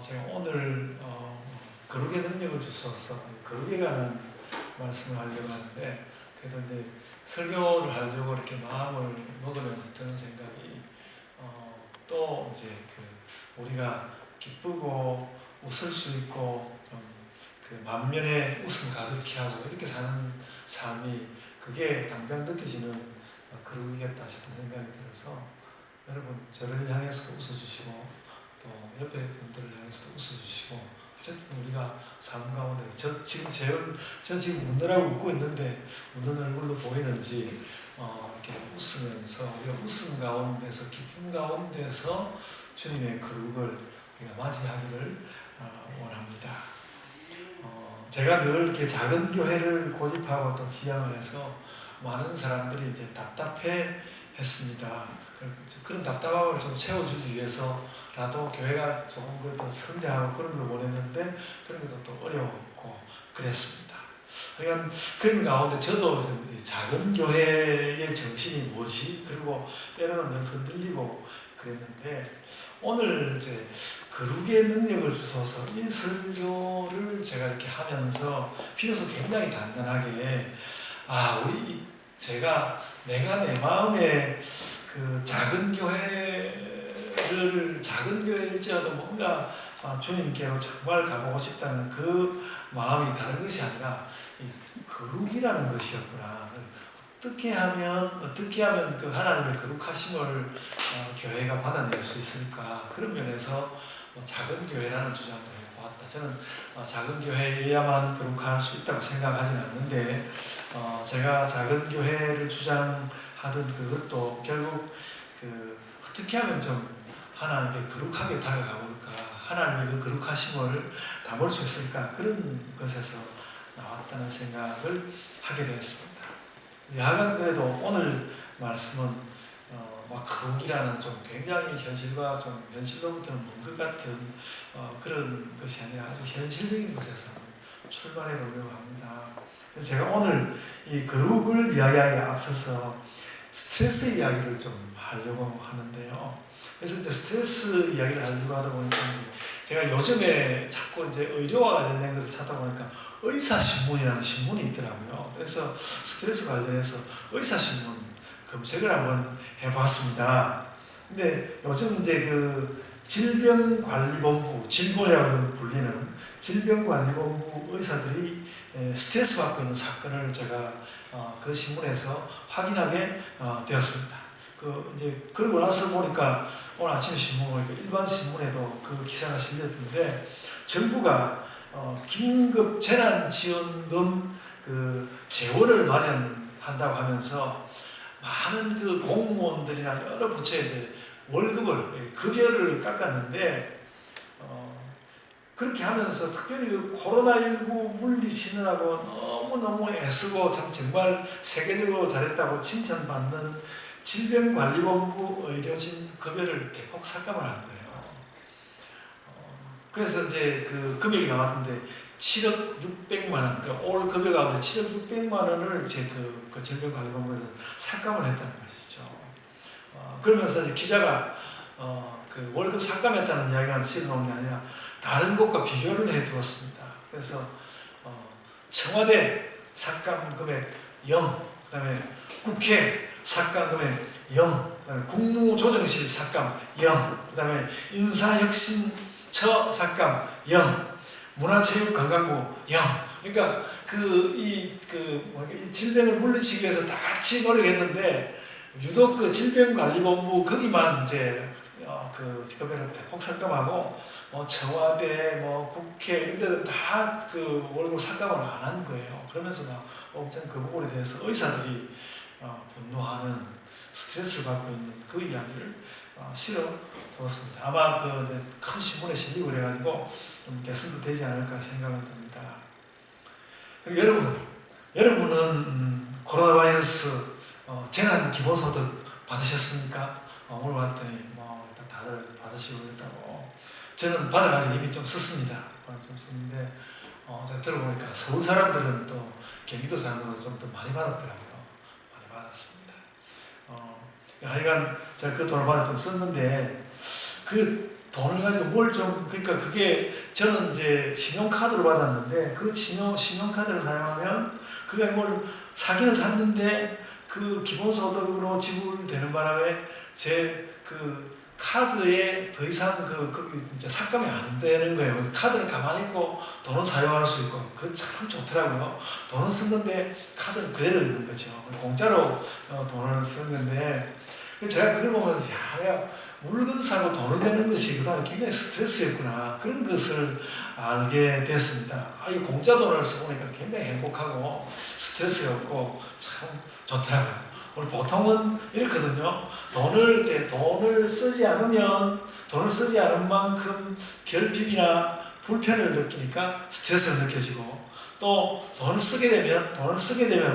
제가 오늘 거룩의 능력을 주소서 거룩에 관한 말씀을 하려고 하는데, 그래도 이제 설교를 하려고 이렇게 마음을 먹으면서 드는 생각이 또 이제 우리가 기쁘고 웃을 수 있고 좀 만면에 웃음 가득히 하고 이렇게 사는 삶이 그게 당장 느껴지는 거룩이겠다 싶은 생각이 들어서, 여러분 저를 향해서도 웃어주시고 또 옆에 분들을 향해서도 웃어주시고, 어쨌든 우리가 삶 가운데 저 지금 웃느라고 웃고 있는데 웃는 얼굴로 보이는지 이렇게 웃으면서 우리가 웃음 가운데서 기쁨 가운데서 주님의 거룩을 우리가 맞이하기를 원합니다. 제가 늘 이렇게 작은 교회를 고집하고 또 지향을 해서 많은 사람들이 이제 답답해 했습니다. 그런 답답함을 좀 채워주기 위해서라도 교회가 조금 더 성장하고 그런 걸 원했는데, 그런 것도 또 어려웠고 그랬습니다. 그러니까 그런 가운데 저도 작은 교회의 정신이 뭐지? 그리고 때로는 늘 흔들리고 그랬는데, 오늘 이제 거룩의 능력을 주셔서 이 설교를 제가 이렇게 하면서 비로소 굉장히 단단하게 내가 내 마음에 그 작은 교회일지라도 뭔가 주님께로 정말 가보고 싶다는 그 마음이 다른 것이 아니라 거룩이라는 것이었구나. 어떻게 하면 그 하나님의 거룩하심을 교회가 받아낼 수 있을까? 그런 면에서 작은 교회라는 주장도 해보았다. 저는 작은 교회에야만 거룩할 수 있다고 생각하지는 않는데, 제가 작은 교회를 주장하던 그것도 결국 어떻게 하면 좀 하나님께 거룩하게 다가가볼까, 하나님의 그 거룩하심을 담을 수 있을까, 그런 것에서 나왔다는 생각을 하게 되었습니다. 하여간 그래도 오늘 말씀은 거룩이라는 좀 굉장히 현실과 좀 현실로부터는 먼 것 같은 그런 것이 아니라 아주 현실적인 것에서 출발해 보려고 합니다. 그래서 제가 오늘 이 거룩을 이야기하기에 앞서서 스트레스 이야기를 좀 하려고 하는데요. 그래서 이제 스트레스 이야기를 하려고 하다 보니까 제가 요즘에 자꾸 이제 의료와 관련된 것을 찾다 보니까 의사신문이라는 신문이 있더라고요. 그래서 스트레스 관련해서 의사신문 검색을 한번 해봤습니다. 근데 요즘 이제 질병관리본부, 질본이라고 불리는 질병관리본부 의사들이 스트레스 받고 있는 사건을 제가 그 신문에서 확인하게 되었습니다. 그러고 나서 보니까 오늘 아침에 신문 보니까 일반 신문에도 그 기사가 실렸는데, 정부가 긴급 재난지원금 재원을 마련한다고 하면서 많은 공무원들이나 여러 부처에 이제 급여를 깎았는데, 그렇게 하면서 특별히 코로나19 물리치느라고 너무너무 애쓰고 정말 세계적으로 잘했다고 칭찬받는 질병관리본부 의료진 급여를 대폭 삭감을 한 거예요. 그래서 이제 그 금액이 나왔는데 7억 600만 원, 올 급여 가운데 7억 600만 원을 그 질병관리본부에서 삭감을 했다는 것이죠. 그러면서 이제 기자가 그 월급 삭감했다는 이야기가 실어놓은 게 아니라 다른 곳과 비교를 해 두었습니다. 그래서 청와대 삭감 금액 0, 그 다음에 국회 삭감 금액 0, 그 다음에 국무조정실 삭감 0, 그 다음에 인사혁신처 삭감 0, 문화체육관광부 0. 그러니까 이 질병을 물리치기 위해서 다 같이 노력했는데, 유독 그 질병관리본부 거기만 이제 급여를 대폭 삭감하고 청와대, 국회 이런 데는 다 월급 삭감을 안 한 거예요. 그러면서 엄청 그 부분에 대해서 의사들이 분노하는, 스트레스를 받고 있는 그 이야기를 실어 두었습니다. 아마 큰 신문에 실리고 그래가지고 좀 개선도 되지 않을까 생각이 듭니다. 그리고 여러분은 코로나 바이러스 재난 기본소득 받으셨습니까? 오늘 왔더니 다들 받으시고 그랬다고. 저는 받아가지고 이미 좀 썼습니다. 좀 썼는데 제가 들어보니까 서울 사람들은 또 경기도 사람들은 좀 더 많이 받았더라고요. 많이 받았습니다. 하여간 제가 그 돈을 받아 좀 썼는데, 돈을 가지고 뭘 좀, 그러니까 그게 저는 이제 신용카드로 받았는데 그 신용카드를 사용하면 그게 뭘 사기는 샀는데 그 기본소득으로 지불되는 바람에 제 그 카드에 더 이상 그 이제 삭감이 안 되는 거예요. 그래서 카드를 가만히 있고 돈을 사용할 수 있고 그거 참 좋더라고요. 돈을 쓴 건데 카드는 그대로 있는 거죠. 공짜로 돈을 쓴 건데 제가 그걸 보면서 야, 내가 물건 사고 돈을 내는 것이 그다음에 굉장히 스트레스였구나 그런 것을 알게 됐습니다. 이 공짜 돈을 써보니까 굉장히 행복하고 스트레스가 없고 참 좋더라고요. 우리 보통은 이렇거든요. 돈을 쓰지 않은 만큼 결핍이나 불편을 느끼니까 스트레스가 느껴지고 또 돈을 쓰게 되면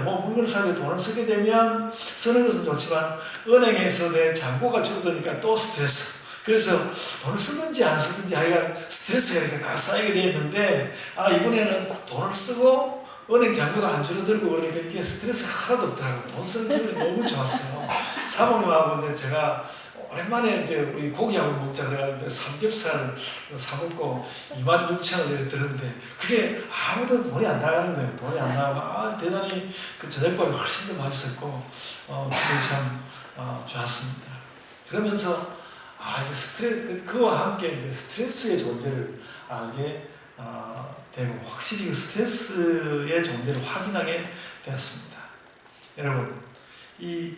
뭐 물건을 사고 돈을 쓰게 되면 쓰는 것은 좋지만 은행에서 내 잔고가 줄어드니까 또 스트레스. 그래서 돈을 쓰든지 안 쓰든지 하여간 스트레스가 이렇게 다 쌓이게 되어 있는데 이번에는 돈을 쓰고 은행 잔고도 안 줄어들고 그러니까 이게 스트레스가 하나도 없더라고요. 돈 쓰는 기분이 너무 좋았어요. 사모님하고 이제 제가 오랜만에 이제 우리 고기 한번 먹자 그래가지고 삼겹살을 사먹고 26,000원 들었는데 그게 아무도 돈이 안 나가는 거예요. 돈이 안 나가고 대단히 그 저녁밥이 훨씬 더 맛있었고 그게 참 좋았습니다. 그러면서 이게 그와 함께 이제 스트레스의 존재를 알게 되고 확실히 그 스트레스의 존재를 확인하게 되었습니다. 여러분, 이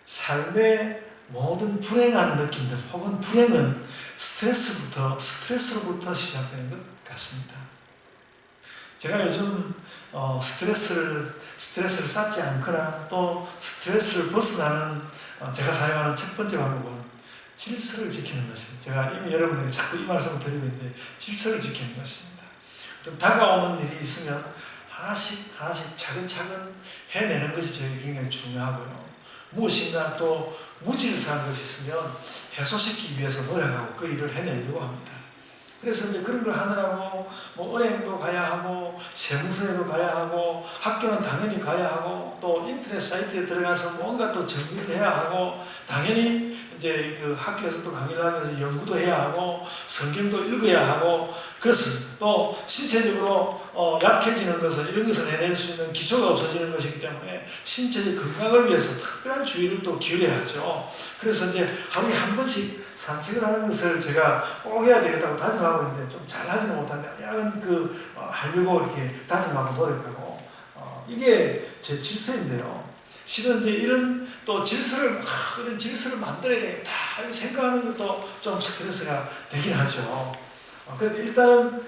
삶의 모든 불행한 느낌들 혹은 불행은 스트레스로부터 시작되는 것 같습니다. 제가 요즘 스트레스를 쌓지 않거나 또 스트레스를 벗어나는 제가 사용하는 첫 번째 방법은 질서를 지키는 것입니다. 제가 이미 여러분에게 자꾸 이 말씀을 드리고 있는데 질서를 지키는 것입니다. 다가오는 일이 있으면 하나씩 차근차근 해내는 것이 저에게 굉장히 중요하고요. 무엇인가 또 무질서한 것이 있으면 해소시키기 위해서 노력하고 그 일을 해내려고 합니다. 그래서 이제 그런 걸 하느라고 뭐 은행도 가야 하고 세무서에도 가야 하고 학교는 당연히 가야 하고 또 인터넷 사이트에 들어가서 뭔가 또 정리를 해야 하고 당연히 이제 그 학교에서 또 강의를 하면서 연구도 해야 하고 성경도 읽어야 하고 그렇습니다. 또 신체적으로 약해지는 것은 이런 것을 해낼 수 있는 기초가 없어지는 것이기 때문에 신체적 건강을 위해서 특별한 주의를 또 기울여야 하죠. 그래서 이제 하루에 한 번씩 산책을 하는 것을 제가 꼭 해야 되겠다고 다짐하고 있는데 좀 잘하지는 못한데 약간 하려고 이렇게 다짐하고 노력하고 이게 제 질서인데요. 실은 이제 이런 질서를 만들어야 되겠다 생각하는 것도 좀 스트레스가 되긴 하죠. 그런데 일단은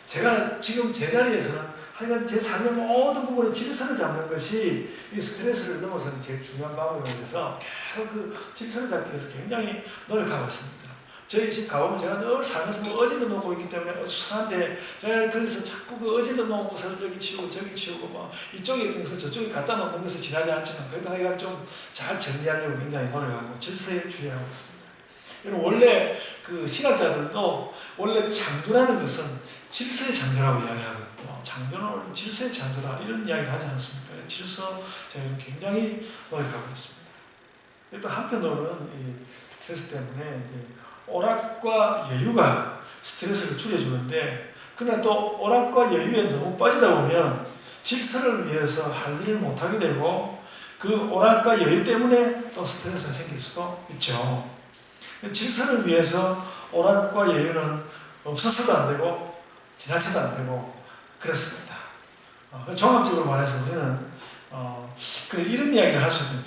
제가 지금 제 자리에서는 하여간 제 삶의 모든 부분에 질서를 잡는 것이 이 스트레스를 넘어서는 제일 중요한 방법이라서 계속 그 질서를 잡기 위해서 굉장히 노력하고 있습니다. 저희 집 가보면 제가 늘 살면서 어질러 놓고 있기 때문에 어수선한데 제가 그래서 자꾸 그 어질러 놓은 것을 여기 치우고 저기 치우고 이쪽에 있는 것을 저쪽에 갖다 놓는 것을 지나지 않지만 그래도 하여간 좀 잘 정리하려고 굉장히 노력하고 질서에 주의하고 있습니다. 원래 그 신학자들도 원래 창조라는 것은 질서의 창조라고 이야기하거든요. 창조는 질서의 창조다 이런 이야기를 하지 않습니까? 질서 제가 굉장히 노력하고 있습니다. 또 한편으로는 이 스트레스 때문에 이제 오락과 여유가 스트레스를 줄여주는데 그러나 또 오락과 여유에 너무 빠지다 보면 질서를 위해서 할 일을 못하게 되고 그 오락과 여유 때문에 또 스트레스가 생길 수도 있죠. 질서를 위해서 오락과 여유는 없어서도 안 되고 지나쳐도 안 되고 그렇습니다. 종합적으로 말해서 우리는 이런 이야기를 할 수 있는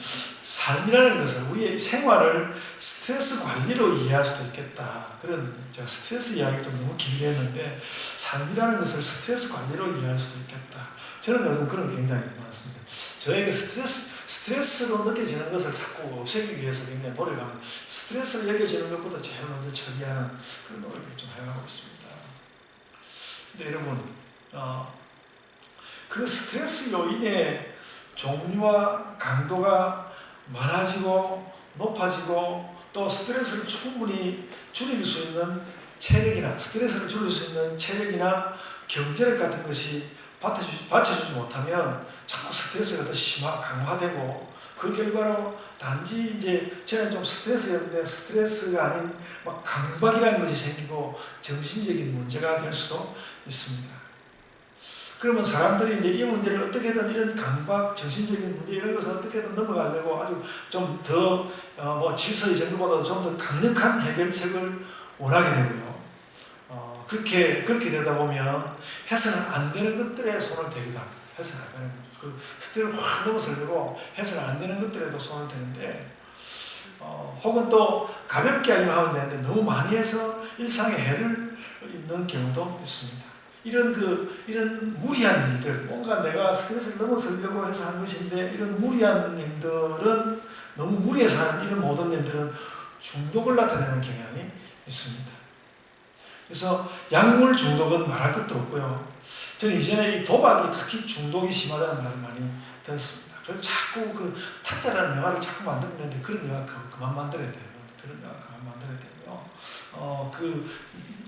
삶이라는 것은 우리의 생활을 스트레스 관리로 이해할 수도 있겠다. 그런 제가 스트레스 이야기 좀 너무 길게 했는데 삶이라는 것을 스트레스 관리로 이해할 수도 있겠다. 저는 요즘 그런 게 굉장히 많습니다. 저에게 스트레스로 느껴지는 것을 자꾸 없애기 위해서 굉장히 노력합니다. 스트레스를 여겨지는 것보다 제일 먼저 처리하는 그런 노력들을 좀 해가고 있습니다. 근데 여러분, 그 스트레스 요인의 종류와 강도가 많아지고 높아지고 또 스트레스를 충분히 줄일 수 있는 스트레스를 줄일 수 있는 체력이나 경제력 같은 것이 받쳐주지 못하면 자꾸 스트레스가 더 강화되고 그 결과로 단지 이제 저는 좀 스트레스였는데 스트레스가 아닌 막 강박이라는 것이 생기고 정신적인 문제가 될 수도 있습니다. 그러면 사람들이 이제 이 문제를 어떻게든 이런 강박, 정신적인 문제 이런 것을 어떻게든 넘어가려고 아주 좀 더 질서의 정도보다 좀 더 강력한 해결책을 원하게 되고요. 그렇게 되다 보면 해서는 안 되는 것들에 손을 대기도 합니다. 해서는 안 되는 것. 그 스틸을 확 넘어서려고 해서는 안 되는 것들에도 손을 대는데, 혹은 또 가볍게 하면 되는데 너무 많이 해서 일상에 해를 입는 경우도 있습니다. 이런 무리한 일들, 뭔가 내가 스트레스를 넘어서려고 해서 한 것인데, 이런 무리한 일들은, 너무 무리해서 하는 이런 모든 일들은 중독을 나타내는 경향이 있습니다. 그래서 약물 중독은 말할 것도 없고요. 저는 이전에 이 도박이 특히 중독이 심하다는 말을 많이 들었습니다. 그래서 자꾸 그 타짜라는 영화를 자꾸 만들었는데 그런 영화 그만 만들어야 돼요. 그런 영화 그만 만들어야 되고요.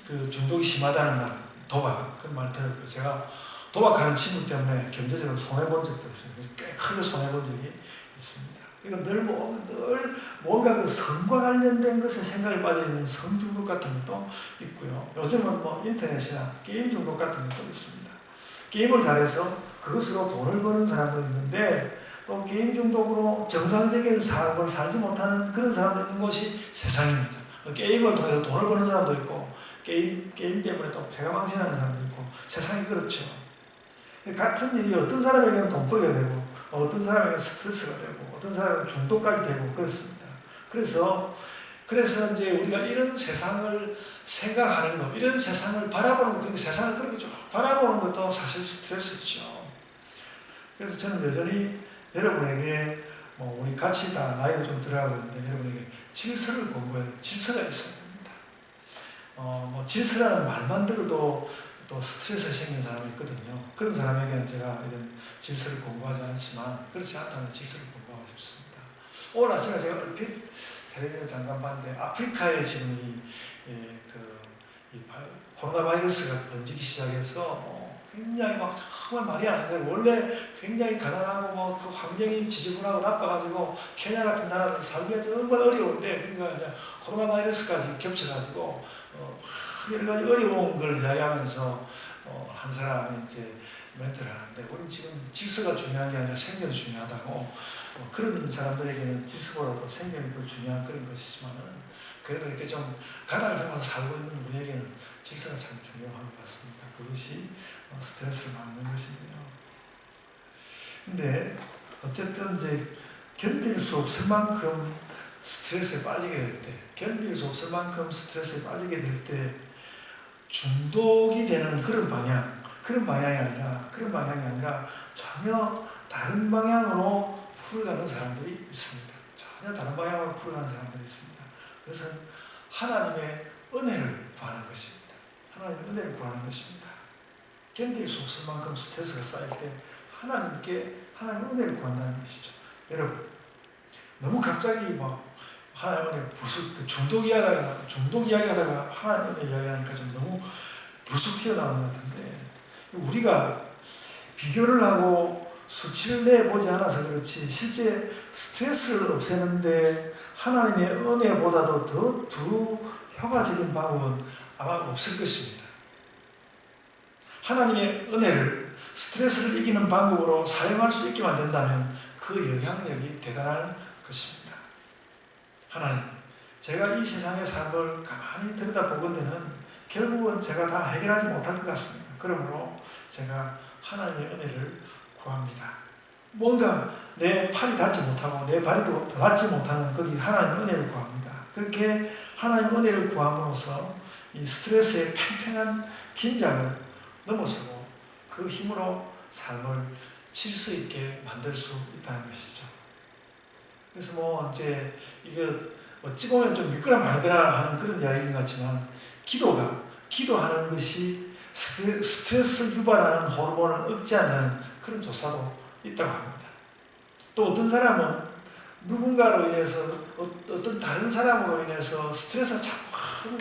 그 중독이 심하다는 말, 도박, 그런 말 들었고요. 제가 도박하는 친구 때문에 경제적으로 손해본 적도 있습니다. 꽤 크게 손해본 적이 있습니다. 그러니까 늘 뭔가 그 성과 관련된 것에 생각이 빠져있는 성 중독 같은 것도 있고요. 요즘은 인터넷이나 게임 중독 같은 것도 있습니다. 게임을 잘해서 그것으로 돈을 버는 사람도 있는데, 또 게임 중독으로 정상적인 삶을 살지 못하는 그런 사람도 있는 것이 세상입니다. 게임을 통해서 돈을 버는 사람도 있고, 게임 때문에 또 패가 망신하는 사람도 있고, 세상이 그렇죠. 같은 일이 어떤 사람에게는 돈벌이가 되고, 어떤 사람에게는 스트레스가 되고, 어떤 사람은 중독까지 되고 그렇습니다. 그래서 이제 우리가 이런 세상을 생각하는 것, 이런 세상을 바라보는 그 세상을 그렇게 쭉 바라보는 것도 사실 스트레스죠. 그래서 저는 여전히 여러분에게 우리 같이 다 나이도 좀 들어가고 있는데 여러분에게 질서를 공부해야 돼요. 질서가 있어야 됩니다. 질서라는 말만 들어도 또 스트레스 생긴 사람이 있거든요. 그런 사람에게는 제가 이런 질서를 공부하지 않지만, 그렇지 않다면 질서를 공부하고 싶습니다. 오늘 아침에 제가 얼핏 텔레비전 잠깐 봤는데, 아프리카에 지금 이 코로나 바이러스가 번지기 시작해서 굉장히 정말 말이 안 돼요. 원래 굉장히 가난하고 그 환경이 지저분하고 나빠가지고 케냐 같은 나라를 살기가 정말 어려운데, 그러니까 이제 코로나 바이러스까지 겹쳐가지고 여러 가지 어려운 걸 이야기하면서 한 사람이 이제 멘트를 하는데, 우리 지금 질서가 중요한 게 아니라 생명이 중요하다고, 그런 사람들에게는 질서보다도 생명이 더 중요한 그런 것이지만은, 그래도 이렇게 좀 가닥을 잡아서 살고 있는 우리에게는 질서가 참 중요한 것 같습니다. 그것이 스트레스를 받는 것이고요. 근데 어쨌든 이제 견딜 수 없을 만큼 스트레스에 빠지게 될 때, 견딜 수 없을 만큼 스트레스에 빠지게 될 때 중독이 되는 그런 방향이 아니라 전혀 다른 방향으로 풀어가는 사람들이 있습니다. 전혀 다른 방향으로 풀어가는 사람들이 있습니다. 그래서 하나님의 은혜를 구하는 것입니다. 하나님의 은혜를 구하는 것입니다. 견딜 수 없을 만큼 스트레스가 쌓일 때 하나님의 은혜를 구한다는 것이죠. 여러분, 너무 갑자기 하나님 은혜 중독 이야기하다가 하나님 은혜 이야기하니까 좀 너무 불쑥 튀어나오는 것 같은데, 우리가 비교를 하고 수치를 내보지 않아서 그렇지 실제 스트레스를 없애는데 하나님의 은혜보다도 더 효과적인 방법은 아마 없을 것입니다. 하나님의 은혜를 스트레스를 이기는 방법으로 사용할 수 있게만 된다면 그 영향력이 대단한 것입니다. 하나님, 제가 이 세상의 삶을 가만히 들여다보건대는 결국은 제가 다 해결하지 못할 것 같습니다. 그러므로 제가 하나님의 은혜를 구합니다. 뭔가 내 팔이 닿지 못하고 내 발이 더 닿지 못하는 거기 하나님의 은혜를 구합니다. 그렇게 하나님의 은혜를 구함으로써 이 스트레스의 팽팽한 긴장을 넘어서고 그 힘으로 삶을 질서 있게 만들 수 있다는 것이죠. 그래서 이제 이게 어찌 보면 좀 믿거나 말거나 하는 그런 이야기인 것 같지만, 기도하는 것이 스트레스를 유발하는 호르몬을 억제한다는 그런 조사도 있다고 합니다. 또 어떤 사람은 누군가로 인해서, 어떤 다른 사람으로 인해서 스트레스가 자꾸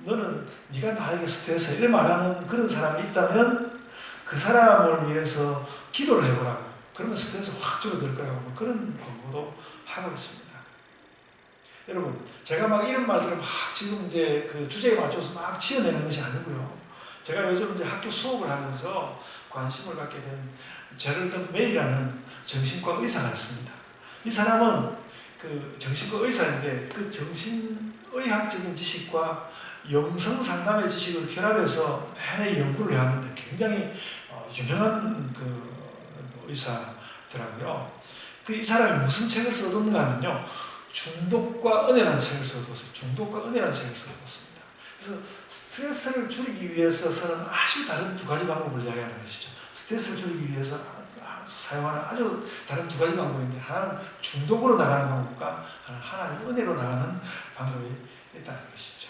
너는 네가 나에게 스트레스 이렇게 말하는 그런 사람이 있다면 그 사람을 위해서 기도를 해보라고. 그러면 스트레스 확 줄어들 거라고 뭐 그런 공부도 하고 있습니다. 여러분, 제가 막 이런 말들을 막 지금 이제 그 주제에 맞춰서 막 지어내는 것이 아니고요. 제가 요즘 이제 학교 수업을 하면서 관심을 갖게 된 제럴드 메이라는 정신과 의사가 있습니다. 이 사람은 그 정신과 의사인데 그 정신의학적인 지식과 영성 상담의 지식을 결합해서 내내 연구를 해왔는데 굉장히 유명한 그 의사더라고요. 이 사람이 무슨 책을 써뒀는가 하면요. 중독과 은혜라는 책을 써뒀어요. 중독과 은혜라는 책을 써뒀습니다. 그래서 스트레스를 줄이기 위해서는 아주 다른 두 가지 방법을 이야기하는 것이죠. 스트레스를 줄이기 위해서 사용하는 아주 다른 두 가지 방법인데 하나는 중독으로 나가는 방법과 하나는 하나님 은혜로 나가는 방법이 있다는 것이죠.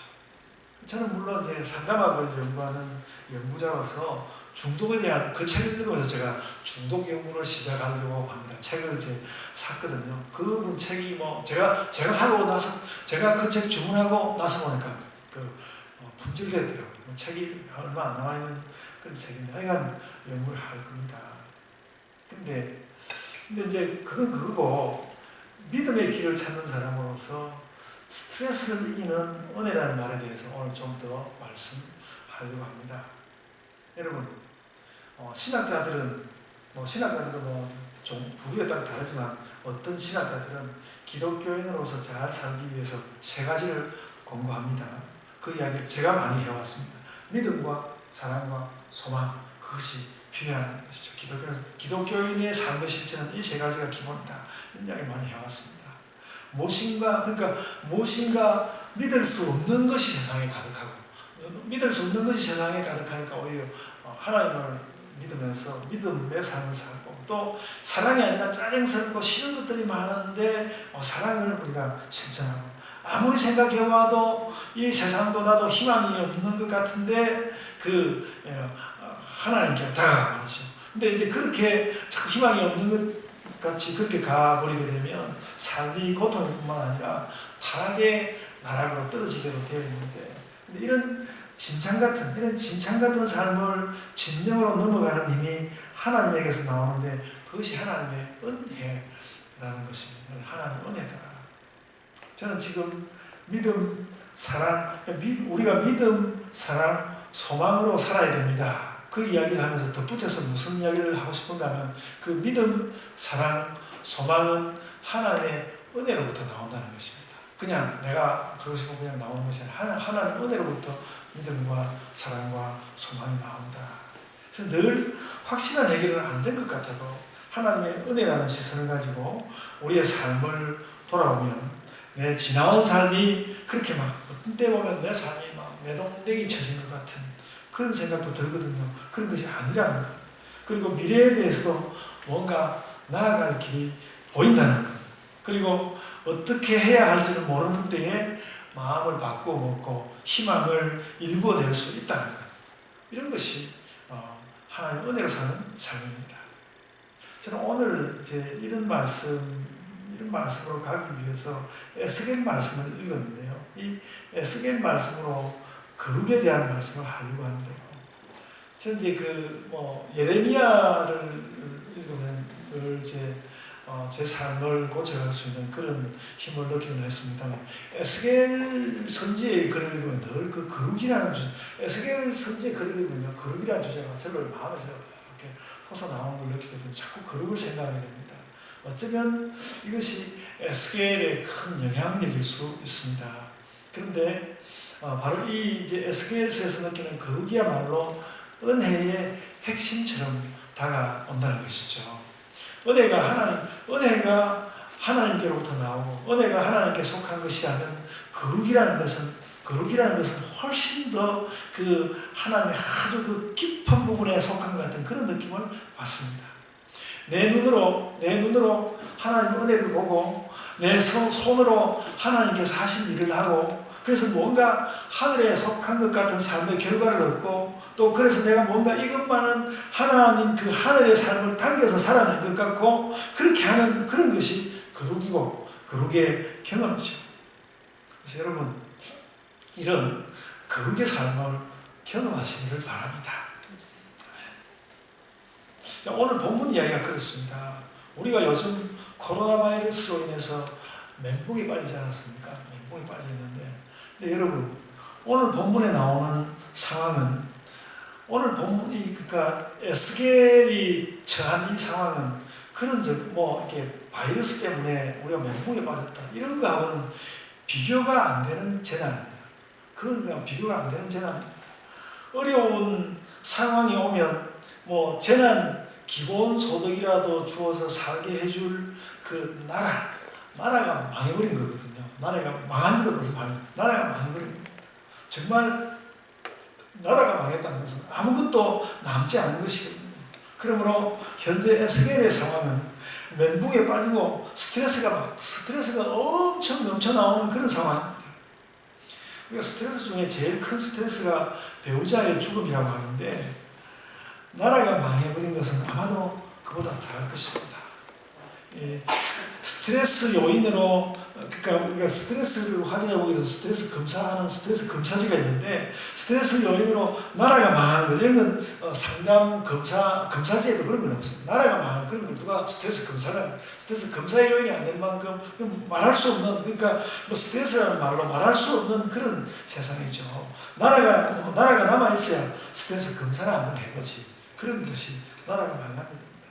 저는 물론 이제 상담학을 연구하는 연구자로서 중독에 대한 그 책을 읽으면서 제가 중독 연구를 시작하려고 합니다. 책을 이제 샀거든요. 그분 책이 뭐 제가 사고 나서 제가 그 책 주문하고 나서 보니까 품절됐더라고요. 책이 얼마 안 남아 있는 그런 책인데 하여간 연구를 할 겁니다. 근데 이제 그건 그거고 믿음의 길을 찾는 사람으로서 스트레스를 이기는 은혜라는 말에 대해서 오늘 좀 더 말씀하려고 합니다. 여러분, 신학자들은 신학자들도 좀 부류에 따라 다르지만 어떤 신학자들은 기독교인으로서 잘 살기 위해서 세 가지를 권고합니다. 그 이야기를 제가 많이 해왔습니다. 믿음과 사랑과 소망, 그것이 필요한 것이죠. 기독교인의 삶의 실천은 이 세 가지가 기본이다. 이런 이야기 많이 해왔습니다. 무엇인가 믿을 수 없는 것이 세상에 가득하고, 믿을 수 없는 것이 세상에 가득하니까 오히려 하나님을 믿으면서 믿음의 삶을 살고, 또 사랑이 아니라 짜증스럽고 싫은 것들이 많은데 사랑을 우리가 실천하고, 아무리 생각해봐도 이 세상도 나도 희망이 없는 것 같은데 하나님께 다가가죠. 근데 이제 그렇게 자꾸 희망이 없는 것 같이 그렇게 가버리게 되면 삶이 고통뿐만 아니라 타락의 나락으로 떨어지게도 되어 있는데, 근데 이런 진창 같은 삶을 진정으로 넘어가는 힘이 하나님에게서 나오는데 그것이 하나님의 은혜라는 것입니다. 하나님의 은혜다. 저는 지금 믿음, 사랑, 우리가 믿음, 사랑, 소망으로 살아야 됩니다. 그 이야기를 하면서 덧붙여서 무슨 이야기를 하고 싶은가 하면 그 믿음, 사랑, 소망은 하나님의 은혜로부터 나온다는 것입니다. 그냥 내가 그것이 그냥 나오는 것이 아니라 하나님의 은혜로부터 믿음과 사랑과 소망이 나온다. 그래서 늘 확실한 해결은 안 된 것 같아도 하나님의 은혜라는 시선을 가지고 우리의 삶을 돌아보면 내 지나온 삶이 그렇게 막 어떤 때 보면 내 삶이 막 내동댕이 쳐진 것 같은 그런 생각도 들거든요. 그런 것이 아니라는 것. 그리고 미래에 대해서도 뭔가 나아갈 길이 보인다는 것. 그리고 어떻게 해야 할지는 모르는 때에 마음을 바꾸어 먹고 희망을 일구어낼 수 있다는 것. 이런 것이 하나님의 은혜로 사는 삶입니다. 저는 오늘 이제 이런 말씀으로 가기 위해서 에스겔 말씀을 읽었는데요. 이 에스겔 말씀으로 거룩에 대한 말씀을 하려고 하는데요. 저는 이제 예레미야를 읽으면 늘 제 삶을 고쳐갈 수 있는 그런 힘을 느끼곤 했습니다. 에스겔 선지의 글을 읽으면 늘 그 거룩이라는 에스겔 선지의 글을 읽으면 거룩이라는 주제가 저를 마음에 이렇게 솟아나오는 걸 느끼게 되면 자꾸 거룩을 생각하게 됩니다. 어쩌면 이것이 에스겔의 큰 영향력일 수 있습니다. 그런데 바로 이 이제 에스겔서에서 느끼는 거룩이야말로 은혜의 핵심처럼 다가온다는 것이죠. 은혜가 하나님께로부터 나오고 은혜가 하나님께 속한 것이라면 거룩이라는 것은 훨씬 더 하나님의 아주 깊은 부분에 속한 것 같은 그런 느낌을 받습니다. 내 눈으로 하나님의 은혜를 보고 내 손으로 하나님께서 하신 일을 하고, 그래서 뭔가 하늘에 속한 것 같은 삶의 결과를 얻고, 또 그래서 내가 뭔가 이것만은 하나님 하늘의 삶을 당겨서 살아낸 것 같고, 그렇게 하는 그런 것이 거룩이고 거룩의 경험이죠. 그래서 여러분, 이런 거룩의 삶을 경험하시기를 바랍니다. 자, 오늘 본문 이야기가 그렇습니다. 우리가 요즘 코로나 바이러스로 인해서 멘붕에 빠지지 않았습니까? 멘붕에 빠져 있는데, 근데 여러분, 오늘 본문에 나오는 상황은, 오늘 본문이, 그러니까 에스겔이 처한 이 상황은 그런 이렇게 바이러스 때문에 우리가 멘붕에 빠졌다, 이런 거하고는 비교가 안 되는 재난입니다. 그건 비교가 안 되는 재난입니다. 어려운 상황이 오면 재난 기본소득이라도 주어서 살게 해줄 그 나라가 망해버린 거거든요. 나라가 망한 지도 벌써 나라가 망해버린 겁니다. 정말 나라가 망했다는 것은 아무것도 남지 않은 것이거든요. 그러므로 현재 에스겔의 상황은 멘붕에 빠지고 스트레스가 엄청 넘쳐 나오는 그런 상황입니다. 우리가 스트레스 중에 제일 큰 스트레스가 배우자의 죽음이라고 하는데, 나라가 망해버린 것은 아마도 그보다 더할 것입니다. 스트레스 요인으로, 그러니까 우리가 스트레스를 확인해보기 위해서 스트레스 검사하는 스트레스 검사지가 있는데, 스트레스 요인으로 나라가 망한 것, 이런 건 상담 검사지에도 그런 건 없습니다. 나라가 망한 그런 걸 누가 스트레스 검사의 요인이 안 될 만큼 말할 수 없는, 그러니까 스트레스라는 말로 말할 수 없는 그런 세상이죠. 나라가 남아있어야 스트레스 검사를 한번 해보지. 그런 것이 나라가 망한 일입니다.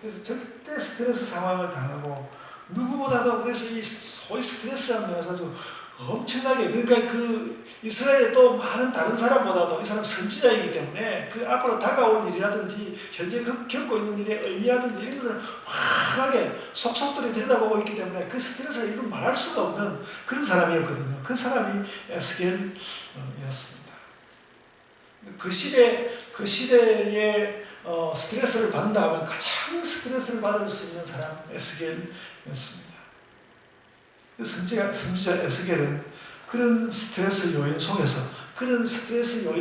그래서 절대 스트레스 상황을 당하고, 누구보다도 그래서 이 소위 스트레스라는 면에서 아주 엄청나게, 그러니까 그 이스라엘의 또 많은 다른 사람보다도 이 사람 선지자이기 때문에 그 앞으로 다가올 일이라든지 현재 겪고 있는 일의 의미라든지 이런 것을 환하게 속속들이 들여다보고 있기 때문에 그 스트레스가 이건 말할 수가 없는 그런 사람이었거든요. 그 사람이 에스겔이었습니다. 그 시대에 스트레스를 받는다 하면 가장 스트레스를 받을 수 있는 사람 에스겔이었습니다. 선지자 에스겔은 그런 스트레스 요인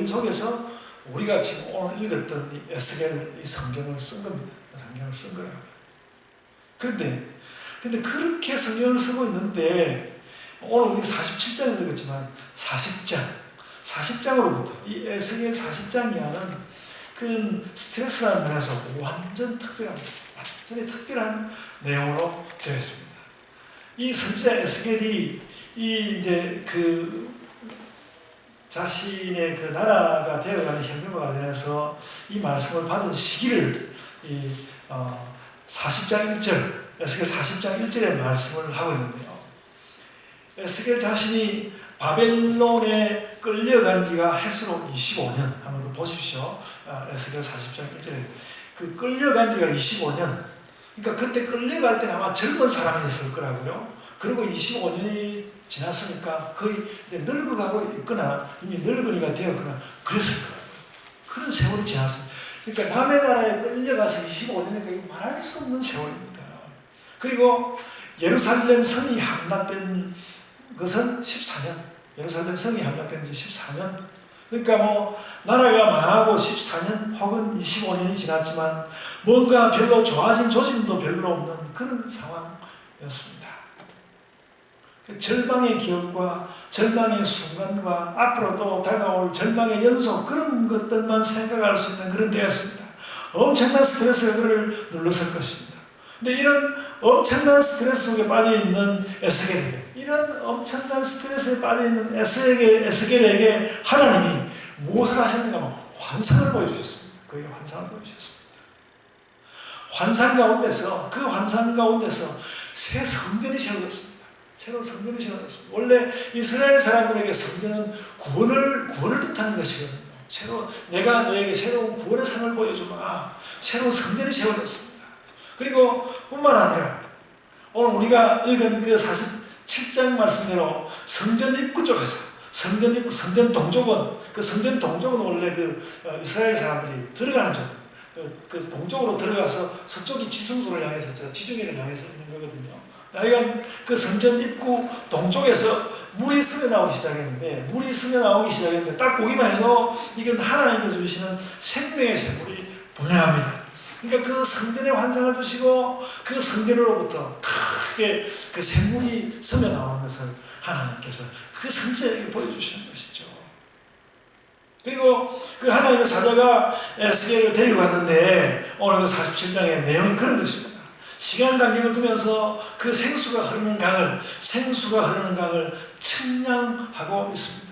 속에서 우리가 지금 오늘 읽었던 이 에스겔, 이 성경을 쓴 겁니다. 성경을 쓴 거예요. 그런데 그렇게 성경을 쓰고 있는데, 오늘 우리 47장을 읽었지만 40장으로부터 이 에스겔 40장이 하는 그 스트레스라는 면에서 완전히 특별한 내용으로 되어 있습니다. 이 선지자 에스겔이 이제 그 자신의 그 나라가 되어가는 현명과 관련해서 이 말씀을 받은 시기를 40장 1절, 에스겔 40장 1절의 말씀을 하고 있는데요. 에스겔 자신이 바벨론에 끌려간 지가 해수로 25년. 한번 보십시오. 에스겔 40장 1절에 그 끌려간 지가 25년. 그러니까 그때 끌려갈 때는 아마 젊은 사람이었을 거라고요. 그리고 25년이 지났으니까 거의 이제 늙어가고 있거나 이미 늙은이가 되었거나 그랬을 거라고요. 그런 세월이 지났습니다. 그러니까 남의 나라에 끌려가서 25년이니까 말할 수 없는 세월입니다. 그리고 예루살렘 성이 함락된 것은 14년. 예루살렘 성이 함락된 지 14년. 그러니까 나라가 망하고 14년 혹은 25년이 지났지만 뭔가 별로 좋아진 조짐도 별로 없는 그런 상황이었습니다. 절망의 기억과 절망의 순간과 앞으로 또 다가올 절망의 연속, 그런 것들만 생각할 수 있는 그런 때였습니다. 엄청난 스트레스가 그를 눌렀을 것입니다. 근데 이런 엄청난 스트레스 속에 빠져있는 에스겔에게, 이런 엄청난 스트레스에 빠져있는 에스겔에게 하나님이 무엇을 하셨는가 하면 환상을 보여주셨습니다. 그에게 환상을 보여주셨습니다. 그 환상 가운데서 새 성전이 세워졌습니다. 새로운 성전이 세워졌습니다. 원래 이스라엘 사람들에게 성전은 구원을 뜻하는 것이거든요. 내가 너에게 새로운 구원의 상을 보여주마. 새로운 성전이 세워졌습니다. 그리고 뿐만 아니라 오늘 우리가 읽은 그 47장 말씀대로 성전 입구 쪽에서 성전 동쪽은, 그 성전 동쪽은 원래 그 이스라엘 사람들이 들어가는 쪽, 그 동쪽으로 들어가서 서쪽이 지성소를 향해서, 지중해를 향해서 있는 거거든요. 이건 그 성전 입구 동쪽에서 물이 스며나오기 시작했는데, 딱 보기만 해도 이건 하나님께서 주시는 생명의 샘물이 분명합니다. 그러니까 그 성전의 환상을 주시고 그 성전으로부터 크게 그 샘물이 스며나오는 것을 하나님께서 그 성전에게 보여주시는 것이죠. 그리고 그 하나님의 사자가 에스겔을 데리고 갔는데 오늘 그 47장의 내용이 그런 것입니다. 시간 간격을 두면서 그 생수가 흐르는 강을 측량하고 있습니다.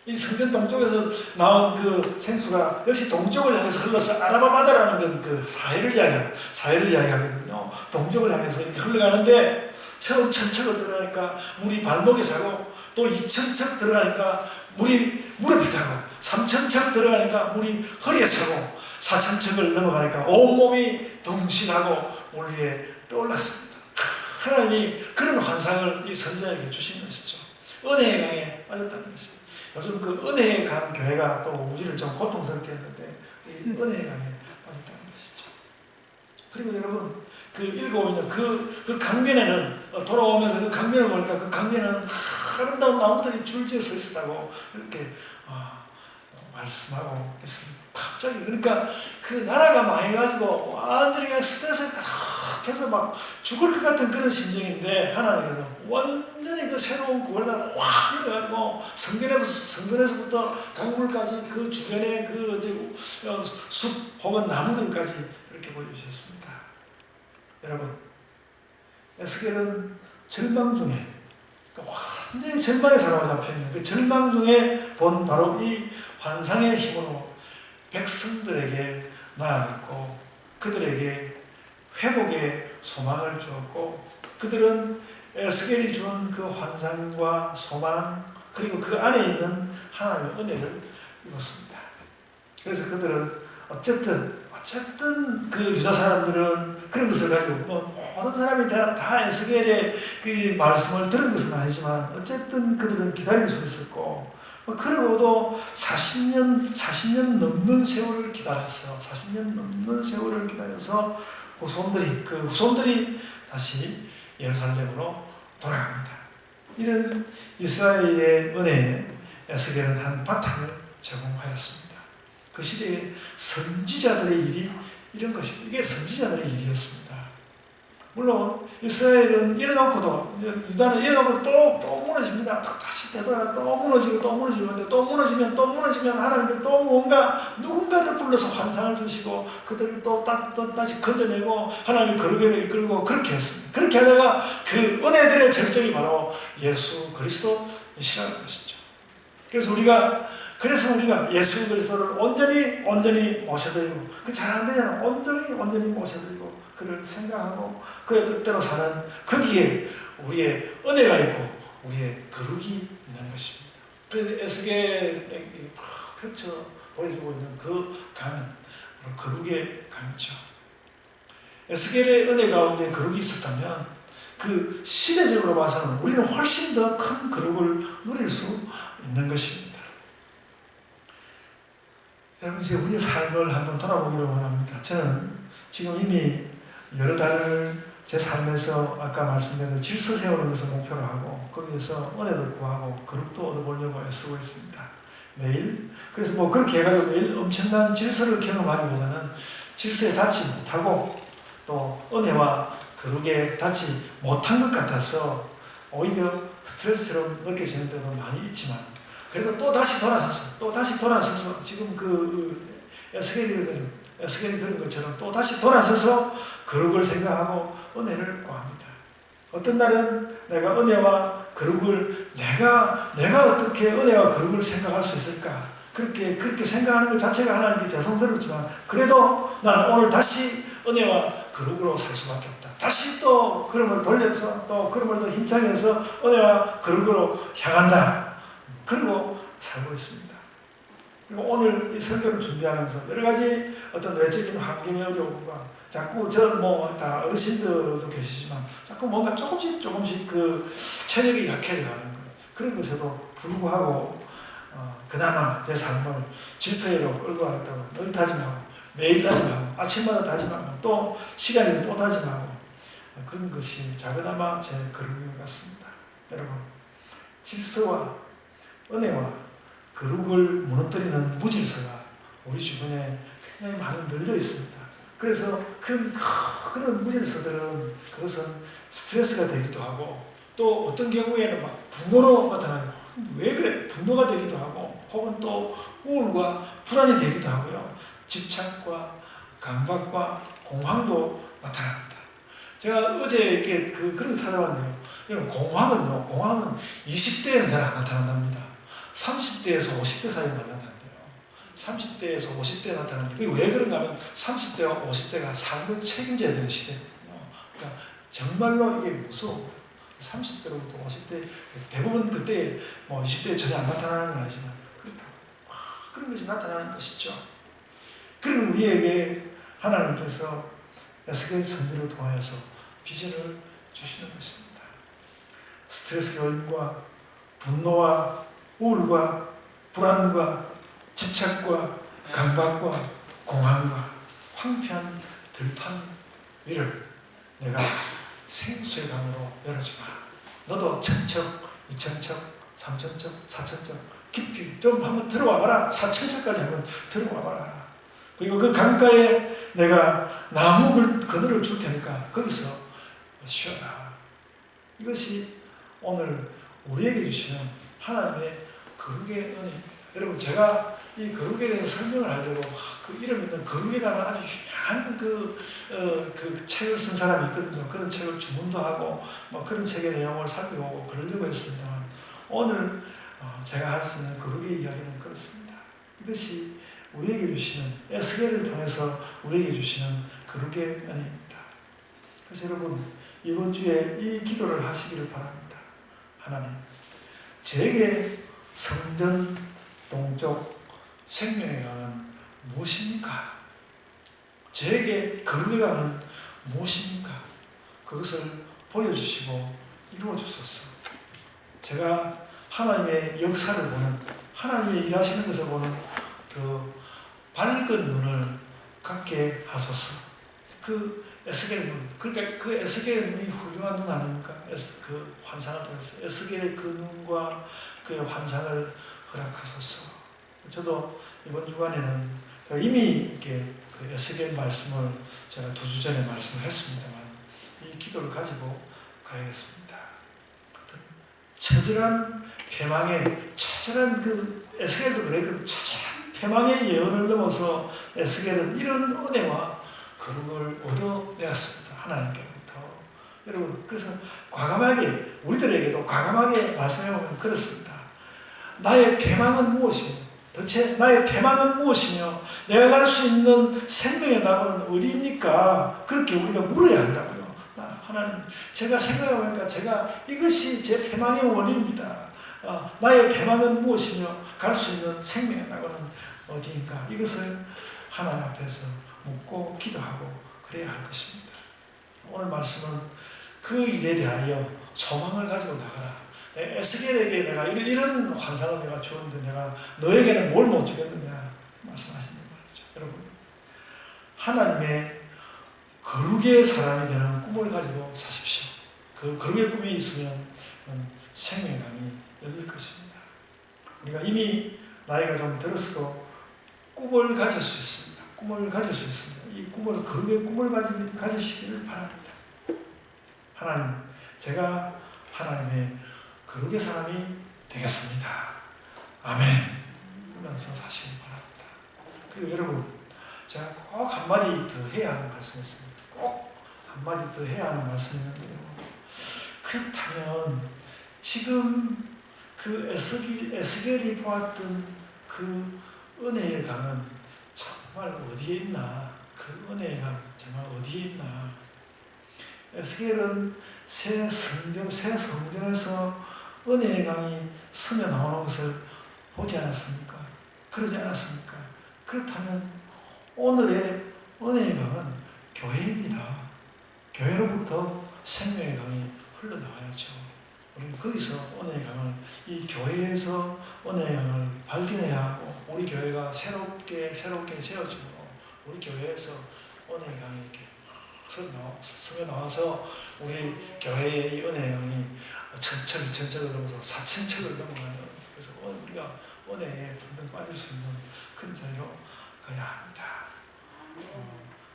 이 성전 동쪽에서 나온 그 생수가 역시 동쪽을 향해서 흘러서 아라바 바다라는 그 사해를 이야기하거든요. 동쪽을 향해서 이렇게 흘러가는데 처음 1000척을 들어가니까 물이 발목에 차고, 또 2000척 들어가니까 물이 무릎에 차고, 3000척 들어가니까 물이 허리에 차고, 4000척을 넘어가니까 온몸이 둥신하고 물 위에 떠올랐습니다. 하나님이 그런 환상을 이 선지자에게 주신 것이죠. 은혜의 강에 빠졌다는 것입니다. 요즘 그 은혜의 강 교회가 또 우리를 좀 고통스럽게 했는데 이 은혜의 강에 빠졌다는 것이죠. 그리고 여러분, 그 읽어보면 그 강변에는 돌아오면서 그 강변을 보니까 그 강변은 아름다운 나무들이 줄지어 서 있었다고 이렇게 말씀하고 있습니다. 갑자기 그러니까 그 나라가 망해가지고 완전히 그냥 스트레스가 가득해서 막 죽을 것 같은 그런 심정인데 하나님께서 완전히 그 새로운 구원을 확 일어가지고 성전에서부터 강물까지 그 주변에 그 숲 혹은 나무들까지 이렇게 보여주셨습니다. 여러분, 에스겔은 절망 중에, 완전히 절망에 사로잡혀있는 그 절망 중에 본 바로 이 환상의 힘으로 백성들에게 나아갔고, 그들에게 회복의 소망을 주었고, 그들은 에스겔이 준 그 환상과 소망, 그리고 그 안에 있는 하나님의 은혜를 입었습니다. 그래서 그들은 어쨌든 그 유다 사람들은 그런 것을 가지고 모든 사람이 다 에스겔의 그 말씀을 들은 것은 아니지만 어쨌든 그들은 기다릴 수 있었고, 그러고도 40년 넘는 세월을 기다렸어. 40년 넘는 세월을 기다려서 후손들이 다시 예루살렘으로 돌아갑니다. 이런 이스라엘의 은혜에 에스겔은 한 바탕을 제공하였습니다. 그 시대에 선지자들의 일이 이런 것이죠. 이게 선지자들의 일이었습니다. 물론 이스라엘은 일어나고도, 유다는 일어나고도 또 무너집니다. 다시 되돌아가 또 무너지고 근데 또 무너지면 하나님께서 또 뭔가 누군가를 불러서 환상을 주시고 그들을 또 다시 건져내고 하나님의 거룩을 이끌고 그렇게 했습니다. 그렇게 하다가 그 은혜들의 절정이 바로 예수 그리스도이시라는 것이죠. 그래서 우리가 예수 그리스도를 온전히 모셔드리고, 그 잘 안 되잖아. 온전히 모셔드리고 그를 생각하고 그의 뜻대로 사는, 거기에 우리의 은혜가 있고 우리의 거룩이 있는 것입니다. 그 에스겔에 펼쳐 보여주고 있는 그 강은 바로 거룩의 강이죠. 에스겔의 은혜 가운데 거룩이 있었다면 그 시대적으로 봐서는 우리는 훨씬 더 큰 거룩을 누릴 수 있는 것입니다. 여러분, 이제 우리의 삶을 한번 돌아보기를 원합니다. 저는 지금 이미 여러 달을 제 삶에서 아까 말씀드린 질서 세우는 것을 목표로 하고, 거기에서 은혜도 구하고 거룩도 얻어보려고 애쓰고 있습니다. 매일. 그래서 그렇게 해가지고 매일 엄청난 질서를 경험하기보다는 질서에 닿지 못하고 또 은혜와 거룩에 닿지 못한 것 같아서 오히려 스트레스처럼 느껴지는 데도 많이 있지만, 그래도 또 다시 돌아서서 지금 에스겔이 그런 것처럼 또 다시 돌아서서 거룩을 생각하고 은혜를 구합니다. 어떤 날은 내가 은혜와 거룩을 내가 어떻게 은혜와 거룩을 생각할 수 있을까? 그렇게 생각하는 것 자체가 하나님께 죄송스럽지만, 그래도 나는 오늘 다시 은혜와 거룩으로 살 수밖에 없다. 다시 또 걸음을 돌려서 또 걸음을 더 힘차게 해서 은혜와 거룩으로 향한다. 그리고 살고 있습니다. 그리고 오늘 이 설교를 준비하면서 여러 가지 어떤 외적인 환경의 어려움과 자꾸 다 어르신들도 계시지만 자꾸 뭔가 조금씩 그 체력이 약해져 가는 거예요. 그런 것에도 불구하고 그나마 제 삶을 질서로 끌고 가겠다고 늘 다짐하고, 매일 다짐하고, 아침마다 다짐하고, 또 시간이 또 다짐하고, 그런 것이 작은아마 제 거룩인 것 같습니다. 여러분, 질서와 은혜와 거룩을 무너뜨리는 무질서가 우리 주변에 굉장히 많이 널려 있습니다. 그래서 그런 무질서들은 그것은 스트레스가 되기도 하고, 또 어떤 경우에는 막 분노로 나타나요. 왜 그래? 분노가 되기도 하고, 혹은 또 우울과 불안이 되기도 하고요. 집착과 강박과 공황도 나타납니다. 제가 어제 이렇게 그런 거 찾아봤는데요. 공황은 20대에는 잘 안 나타난답니다. 30대에서 50대 사이에 나타난대요. 30대에서 50대에 나타나는데 그게 왜 그런가 하면 30대와 50대가 삶을 책임져야 되는 시대거든요. 그러니까 정말로 이게 무서워. 30대로부터 50대 대부분 그때 뭐 20대에 전혀 안 나타나는 건 아니지만 그렇다고 그런 것이 나타나는 것이죠. 그럼 우리에게 하나님께서 에스겔 선지를 통하여서 비전을 주시는 것입니다. 스트레스 요인과 분노와 우울과 불안과 집착과 강박과 공황과 황폐한 들판 위를 내가 생수의 강으로 열어주마. 너도 1000척, 2000척, 3000척, 4000척 깊이 좀 한번 들어와봐라. 4000척까지 한번 들어와봐라. 그리고 그 강가에 내가 나무 그늘을 줄 테니까 거기서 쉬어라. 이것이 오늘 우리에게 주시는 하나님의 거룩의 은혜입니다. 여러분, 제가 이 거룩에 대해서 설명을 하려고 그 이름 있는 거룩이라는 아주 유명한 그 책을 쓴 사람이 있거든요. 그런 책을 주문도 하고 뭐 그런 책의 내용을 살펴보고 그러려고 했습니다만 오늘 제가 할 수 있는 거룩의 이야기는 그렇습니다. 이것이 우리에게 주시는 에스겔을 통해서 우리에게 주시는 거룩의 은혜입니다. 그래서 여러분, 이번 주에 이 기도를 하시기를 바랍니다. 하나님, 저에게 성전 동쪽 생명의 강은 무엇입니까? 저에게 거룩의 강은 무엇입니까? 그것을 보여주시고 이루어주소서. 제가 하나님의 역사를 보는, 하나님의 일하시는 것을 보는 더 밝은 눈을 갖게 하소서. 그 에스겔의 눈, 그러니까 그 에스겔의 눈이 훌륭한 눈 아닙니까? 그 환상을 통해서 에스겔의 그 눈과 그 환상을 허락하소서. 저도 이번 주간에는 제가 이미 이렇게 그 에스겔 말씀을 제가 2주 전에 말씀을 했습니다만 이 기도를 가지고 가야겠습니다. 처절한 패망의 처절한 그 에스겔도 그래, 그 처절한 패망의 예언을 넘어서 에스겔은 이런 은혜와 거룩을 얻어내었습니다. 하나님께로부터. 여러분, 그래서 과감하게 우리들에게도 과감하게 말씀해보면 그렇습니다. 나의 패망은 무엇이며 도대체 나의 패망은 무엇이며 내가 갈 수 있는 생명의 낙은 어디입니까? 그렇게 우리가 물어야 한다고요. 하나님, 제가 생각해보니까 이것이 제 패망의 원인입니다. 나의 패망은 무엇이며 갈 수 있는 생명의 낙은 어디인가? 이것을 하나님 앞에서 묻고 기도하고 그래야 할 것입니다. 오늘 말씀은 그 일에 대하여 소망을 가지고 나가라. 에스겔에게 내가 이런 환상을 내가 주었는데 내가 너에게는 뭘 못 주겠느냐 말씀하시는 말이죠. 여러분, 하나님의 거룩의 사람이 되는 꿈을 가지고 사십시오. 그 거룩의 꿈이 있으면 생명의 강이 열릴 것입니다. 우리가 이미 나이가 좀 들었어도 꿈을 가질 수 있습니다. 꿈을 가질 수 있습니다. 이 꿈을, 거룩의 꿈을 가지시기를 바랍니다. 하나님, 제가 하나님의 거룩의 사람이 되겠습니다. 아멘. 그러면서 사시기 바랍니다. 그리고 여러분, 제가 꼭 한마디 더 해야 하는 말씀이 있습니다. 꼭 한마디 더 해야 하는 말씀이 있는데요. 그렇다면 지금 그 에스겔이 보았던 그 은혜의 강은 정말 어디에 있나? 그 은혜의 강 정말 어디에 있나? 에스겔은 새 성전에서 은혜의 강이 스며 나오는 것을 보지 않았습니까? 그러지 않았습니까? 그렇다면 오늘의 은혜의 강은 교회입니다. 교회로부터 생명의 강이 흘러나와야죠. 우리는 거기서 은혜의 강을, 이 교회에서 은혜의 강을 발견해야 하고, 우리 교회가 새롭게 세워지고, 우리 교회에서 은혜의 강이 이렇게 스며 나와서 우리 교회의 이 은혜의 강이 1000척, 2000척을 넘어서 4000척을 넘어가는, 그래서 우리가 은혜에 분명 빠질 수 있는 그런 자리로 가야 합니다.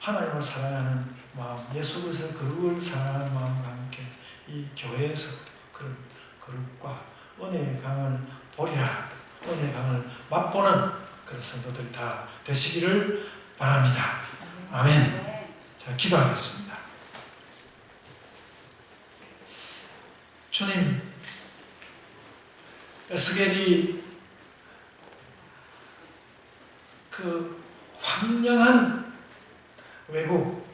하나님을 사랑하는 마음, 예수 그리스도의 거룩을 사랑하는 마음과 함께 이 교회에서 그런 거룩과 은혜의 강을 보리라. 은혜의 강을 맛보는 그런 성도들이 다 되시기를 바랍니다. 아멘. 자, 기도하겠습니다. 주님, 에스겔이 그 황량한 외국,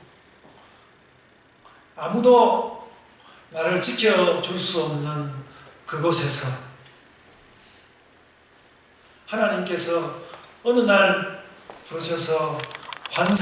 아무도 나를 지켜줄 수 없는 그곳에서 하나님께서 어느 날 부르셔서 환상